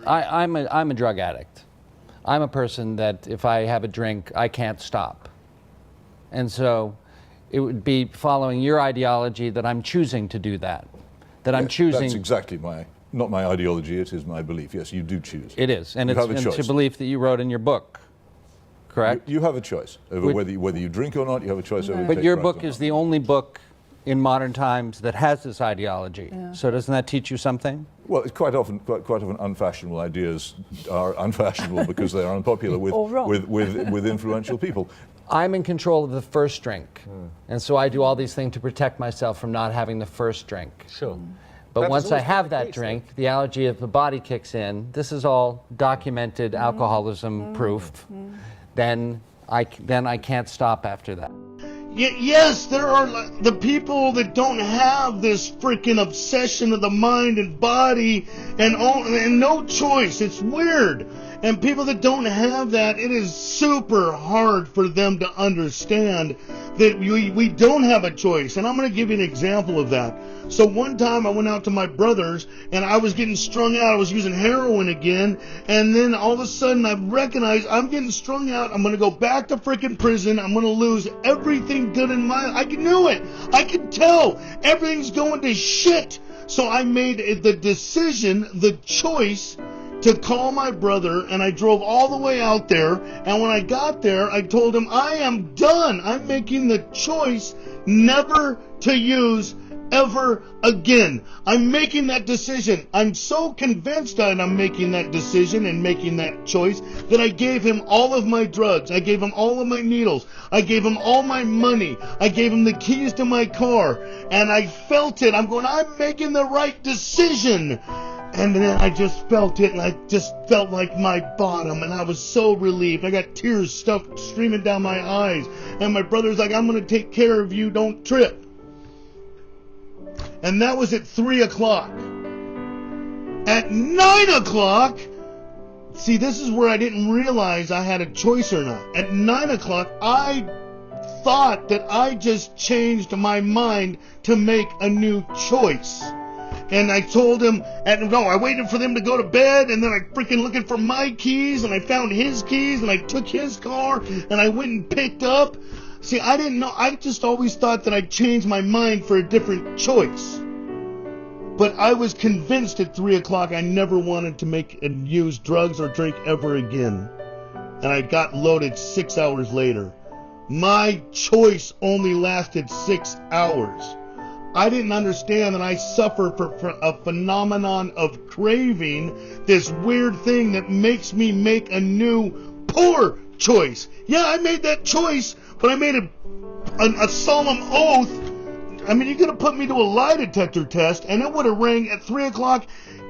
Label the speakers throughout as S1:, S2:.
S1: I'm a drug addict. I'm a person that if I have a drink, I can't stop. And so it would be following your ideology that I'm choosing to do that. That I'm choosing.
S2: That's exactly not my ideology, it is my belief. Yes, you do choose.
S1: It is. And
S2: it's
S1: a belief that you wrote in your book, correct?
S2: You have a choice over whether you drink or not. You have a choice over.
S1: But your book is the only book in modern times that has this ideology. Yeah. So doesn't that teach you something?
S2: Well, it's quite often unfashionable ideas are unfashionable because they are unpopular with influential people.
S1: I'm in control of the first drink, and so I do all these things to protect myself from not having the first drink.
S3: Sure.
S1: But once I have that drink, the allergy of the body kicks in. This is all documented alcoholism proof. Then I can't stop after that.
S4: Yes, there are the people that don't have this freaking obsession of the mind and body and no choice. It's weird. And people that don't have that, it is super hard for them to understand that we don't have a choice. And I'm going to give you an example of that. So one time I went out to my brother's and I was getting strung out. I was using heroin again. And then all of a sudden I recognized I'm getting strung out. I'm going to go back to freaking prison. I'm going to lose everything good in my life. I knew it. I could tell everything's going to shit. So I made the decision, the choice to call my brother, and I drove all the way out there, and when I got there, I told him, I am done. I'm making the choice never to use ever again. I'm making that decision. I'm so convinced that I'm making that decision and making that choice that I gave him all of my drugs. I gave him all of my needles. I gave him all my money. I gave him the keys to my car, and I felt it. I'm making the right decision. And then I just felt it, and I just felt like my bottom, and I was so relieved. I got tears streaming down my eyes, and my brother's like, I'm going to take care of you, don't trip. And that was at 3 o'clock. At 9 o'clock, see, this is where I didn't realize I had a choice or not. At 9 o'clock, I thought that I just changed my mind to make a new choice. And I told him, I waited for them to go to bed, and then I freaking looking for my keys, and I found his keys, and I took his car, and I went and picked up. See, I didn't know. I just always thought that I'd change my mind for a different choice. But I was convinced at 3 o'clock I never wanted to make and use drugs or drink ever again. And I got loaded 6 hours later. My choice only lasted 6 hours. I didn't understand that I suffer from a phenomenon of craving, this weird thing that makes me make a new poor choice. Yeah, I made that choice, but I made a solemn oath. I mean, you're going to put me to a lie detector test, and it would have rang at 3 o'clock.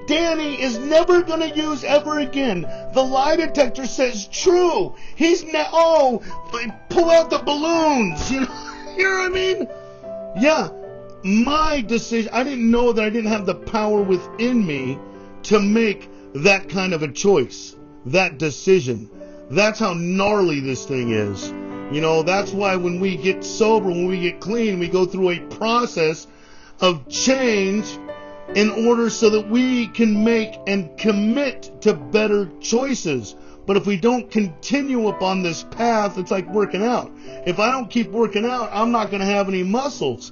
S4: Danny is never going to use ever again. The lie detector says true. He's pull out the balloons. You know what I mean? Yeah. My decision, I didn't know that I didn't have the power within me to make that kind of a choice, that decision. That's how gnarly this thing is. You know, that's why when we get sober, when we get clean, we go through a process of change in order so that we can make and commit to better choices. But if we don't continue upon this path, it's like working out. If I don't keep working out, I'm not going to have any muscles.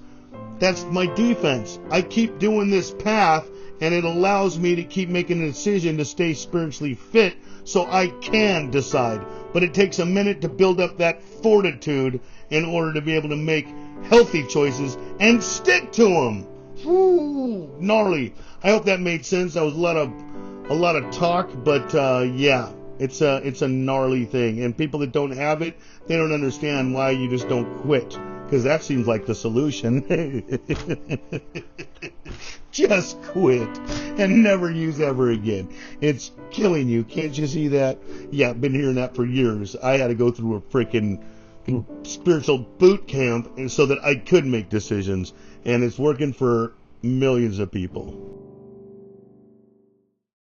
S4: That's my defense. I keep doing this path, and it allows me to keep making a decision to stay spiritually fit so I can decide. But it takes a minute to build up that fortitude in order to be able to make healthy choices and stick to them. Woo, gnarly. I hope that made sense. That was a lot of talk, but yeah, it's a gnarly thing. And people that don't have it, they don't understand why you just don't quit. Because that seems like the solution. Just quit and never use ever again. It's killing you. Can't you see that? Yeah, I've been hearing that for years. I had to go through a freaking spiritual boot camp so that I could make decisions. And it's working for millions of people.